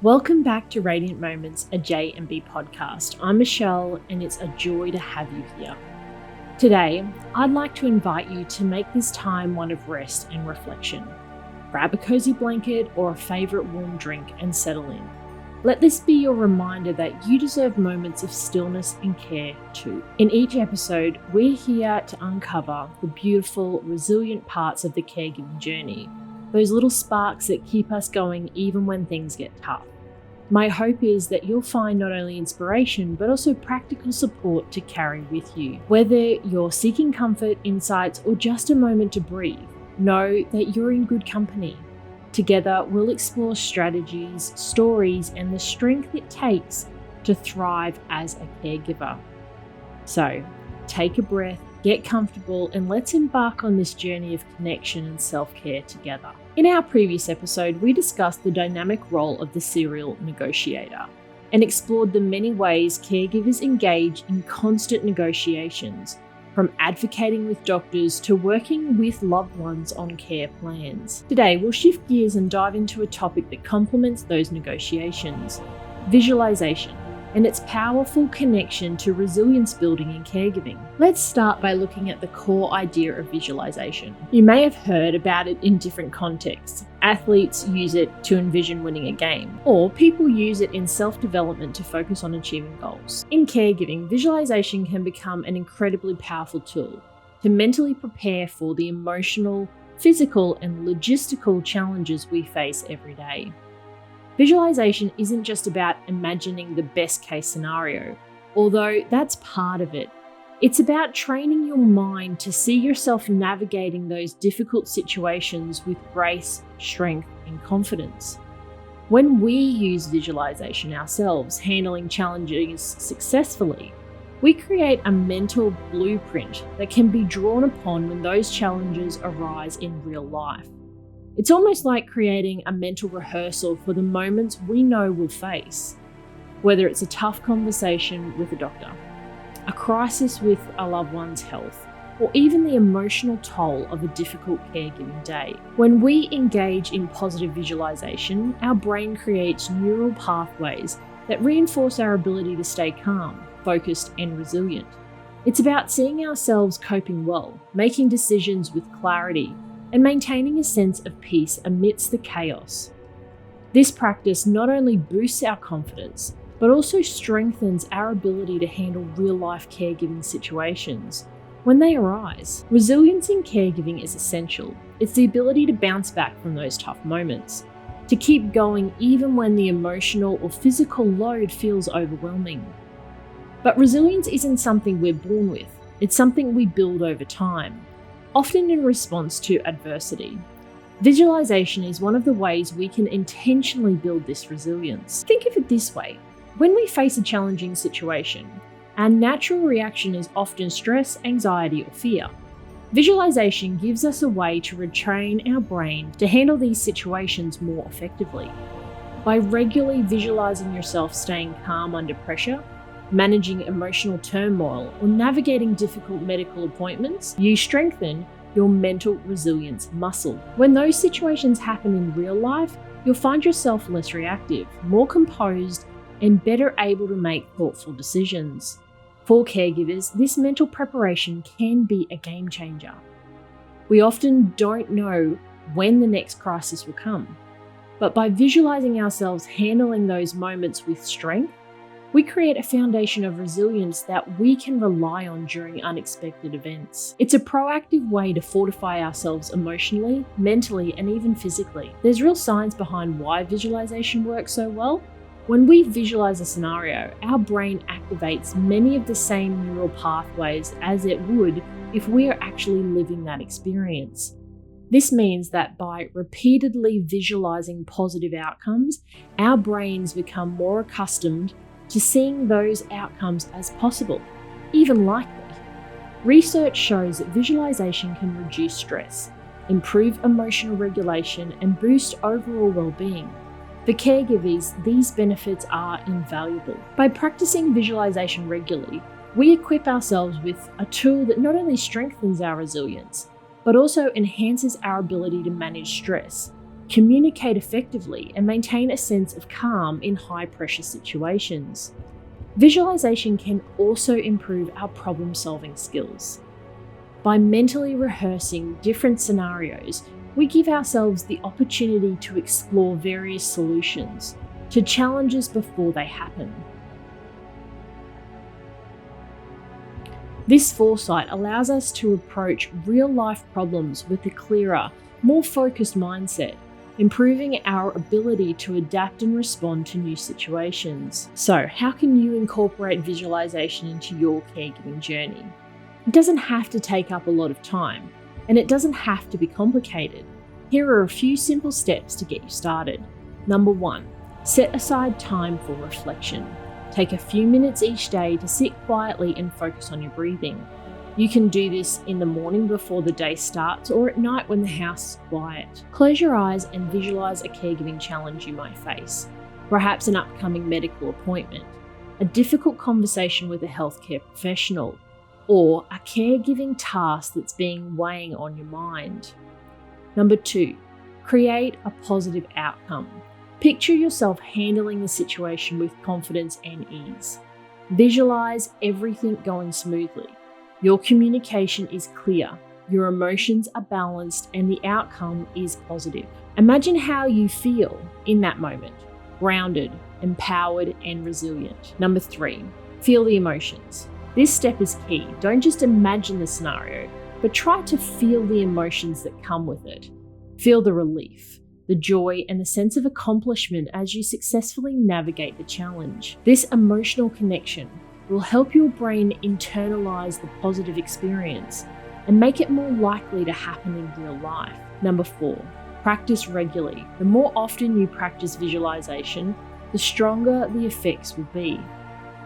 Welcome back to Radiant Moments, a J&B podcast. I'm Michelle, and it's a joy to have you here. Today, I'd like to invite you to make this time one of rest and reflection. Grab a cozy blanket or a favorite warm drink and settle in. Let this be your reminder that you deserve moments of stillness and care too. In each episode, we're here to uncover the beautiful, resilient parts of the caregiving journey, those little sparks that keep us going even when things get tough. My hope is that you'll find not only inspiration, but also practical support to carry with you. Whether you're seeking comfort, insights, or just a moment to breathe, know that you're in good company. Together, we'll explore strategies, stories, and the strength it takes to thrive as a caregiver. So, take a breath, get comfortable, and let's embark on this journey of connection and self-care together. In our previous episode, we discussed the dynamic role of the serial negotiator and explored the many ways caregivers engage in constant negotiations, from advocating with doctors to working with loved ones on care plans. Today, we'll shift gears and dive into a topic that complements those negotiations: visualization and its powerful connection to resilience building and caregiving. Let's start by looking at the core idea of visualization. You may have heard about it in different contexts. Athletes use it to envision winning a game, or people use it in self-development to focus on achieving goals. In caregiving, visualization can become an incredibly powerful tool to mentally prepare for the emotional, physical, and logistical challenges we face every day. Visualization isn't just about imagining the best case scenario, although that's part of it. It's about training your mind to see yourself navigating those difficult situations with grace, strength, and confidence. When we use visualization ourselves, handling challenges successfully, we create a mental blueprint that can be drawn upon when those challenges arise in real life. It's almost like creating a mental rehearsal for the moments we know we'll face, whether it's a tough conversation with a doctor, a crisis with a loved one's health, or even the emotional toll of a difficult caregiving day. When we engage in positive visualization, our brain creates neural pathways that reinforce our ability to stay calm, focused, and resilient. It's about seeing ourselves coping well, making decisions with clarity, and maintaining a sense of peace amidst the chaos. This practice not only boosts our confidence, but also strengthens our ability to handle real-life caregiving situations when they arise. Resilience in caregiving is essential. It's the ability to bounce back from those tough moments, to keep going even when the emotional or physical load feels overwhelming. But resilience isn't something we're born with. It's something we build over time, often in response to adversity. Visualization is one of the ways we can intentionally build this resilience. Think of it this way: when we face a challenging situation, our natural reaction is often stress, anxiety, or fear. Visualization gives us a way to retrain our brain to handle these situations more effectively. By regularly visualizing yourself staying calm under pressure, managing emotional turmoil, or navigating difficult medical appointments, you strengthen your mental resilience muscle. When those situations happen in real life, you'll find yourself less reactive, more composed, and better able to make thoughtful decisions. For caregivers, this mental preparation can be a game changer. We often don't know when the next crisis will come, but by visualizing ourselves handling those moments with strength, we create a foundation of resilience that we can rely on during unexpected events. It's a proactive way to fortify ourselves emotionally, mentally, and even physically. There's real science behind why visualization works so well. When we visualize a scenario, our brain activates many of the same neural pathways as it would if we are actually living that experience. This means that by repeatedly visualizing positive outcomes, our brains become more accustomed to seeing those outcomes as possible, even likely. Research shows that visualization can reduce stress, improve emotional regulation, and boost overall well-being. For caregivers, these benefits are invaluable. By practicing visualization regularly, we equip ourselves with a tool that not only strengthens our resilience, but also enhances our ability to manage stress, communicate effectively, and maintain a sense of calm in high-pressure situations. Visualization can also improve our problem-solving skills. By mentally rehearsing different scenarios, we give ourselves the opportunity to explore various solutions to challenges before they happen. This foresight allows us to approach real-life problems with a clearer, more focused mindset, improving our ability to adapt and respond to new situations. So, how can you incorporate visualization into your caregiving journey? It doesn't have to take up a lot of time, and it doesn't have to be complicated. Here are a few simple steps to get you started. Number 1, set aside time for reflection. Take a few minutes each day to sit quietly and focus on your breathing. You can do this in the morning before the day starts or at night when the house is quiet. Close your eyes and visualize a caregiving challenge you might face, perhaps an upcoming medical appointment, a difficult conversation with a healthcare professional, or a caregiving task that's been weighing on your mind. Number 2, create a positive outcome. Picture yourself handling the situation with confidence and ease. Visualize everything going smoothly. Your communication is clear, your emotions are balanced, and the outcome is positive. Imagine how you feel in that moment, grounded, empowered, and resilient. Number 3, feel the emotions. This step is key. Don't just imagine the scenario, but try to feel the emotions that come with it. Feel the relief, the joy, and the sense of accomplishment as you successfully navigate the challenge. This emotional connection will help your brain internalize the positive experience and make it more likely to happen in real life. Number 4, practice regularly. The more often you practice visualization, the stronger the effects will be.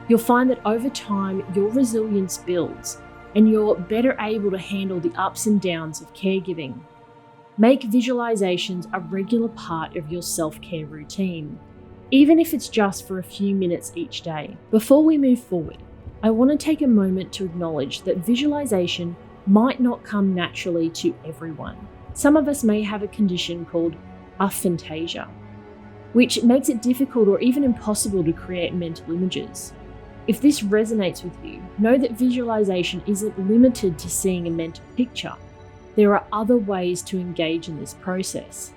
You'll find that over time, your resilience builds and you're better able to handle the ups and downs of caregiving. Make visualizations a regular part of your self-care routine, even if it's just for a few minutes each day. Before we move forward, I want to take a moment to acknowledge that visualization might not come naturally to everyone. Some of us may have a condition called aphantasia, which makes it difficult or even impossible to create mental images. If this resonates with you, know that visualization isn't limited to seeing a mental picture. There are other ways to engage in this process.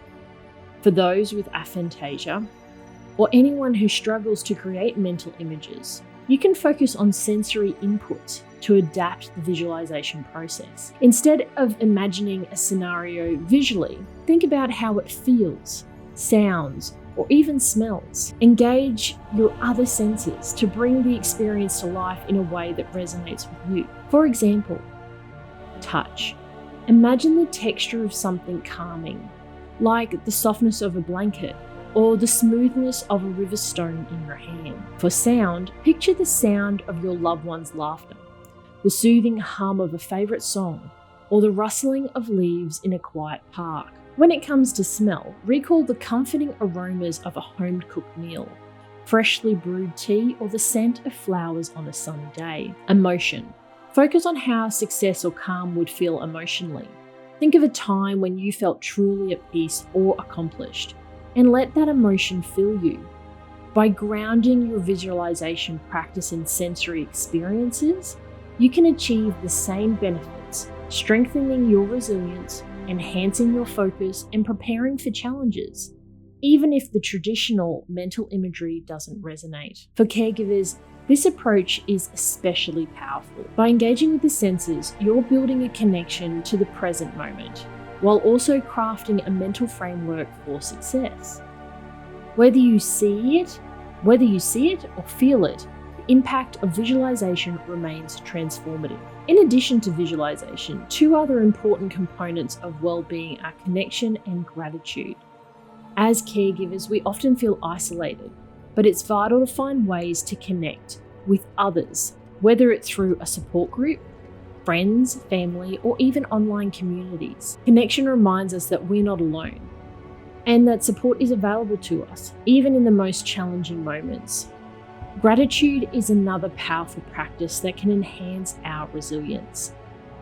For those with aphantasia, or anyone who struggles to create mental images, you can focus on sensory inputs to adapt the visualization process. Instead of imagining a scenario visually, think about how it feels, sounds, or even smells. Engage your other senses to bring the experience to life in a way that resonates with you. For example, touch. Imagine the texture of something calming, like the softness of a blanket or the smoothness of a river stone in your hand. For sound, picture the sound of your loved one's laughter, the soothing hum of a favorite song, or the rustling of leaves in a quiet park. When it comes to smell, recall the comforting aromas of a home-cooked meal, freshly brewed tea, or the scent of flowers on a sunny day. Emotion. Focus on how success or calm would feel emotionally. Think of a time when you felt truly at peace or accomplished, and let that emotion fill you. By grounding your visualization practice in sensory experiences, you can achieve the same benefits, strengthening your resilience, enhancing your focus, and preparing for challenges, even if the traditional mental imagery doesn't resonate. For caregivers, this approach is especially powerful. By engaging with the senses, you're building a connection to the present moment, while also crafting a mental framework for success. Whether you see it or feel it, the impact of visualization remains transformative. In addition to visualization, 2 other important components of well-being are connection and gratitude. As caregivers, we often feel isolated, but it's vital to find ways to connect with others, whether it's through a support group, friends, family, or even online communities. Connection reminds us that we're not alone, and that support is available to us, even in the most challenging moments. Gratitude is another powerful practice that can enhance our resilience.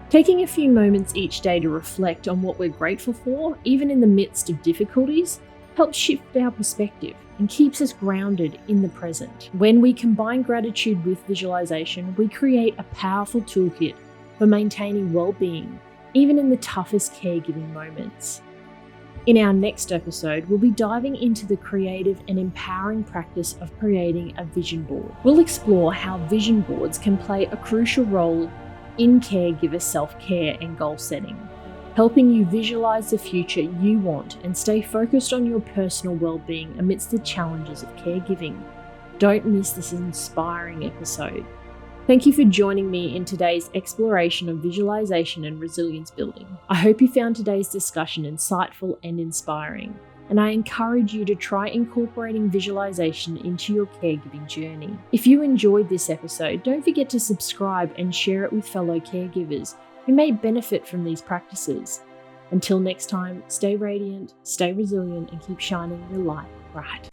Taking a few moments each day to reflect on what we're grateful for, even in the midst of difficulties, helps shift our perspective and keeps us grounded in the present. When we combine gratitude with visualization, we create a powerful toolkit for maintaining well-being, even in the toughest caregiving moments. In our next episode, we'll be diving into the creative and empowering practice of creating a vision board. We'll explore how vision boards can play a crucial role in caregiver self-care and goal setting, helping you visualize the future you want and stay focused on your personal well-being amidst the challenges of caregiving. Don't miss this inspiring episode. Thank you for joining me in today's exploration of visualization and resilience building. I hope you found today's discussion insightful and inspiring, and I encourage you to try incorporating visualization into your caregiving journey. If you enjoyed this episode, don't forget to subscribe and share it with fellow caregivers who may benefit from these practices. Until next time, stay radiant, stay resilient, and keep shining your light bright.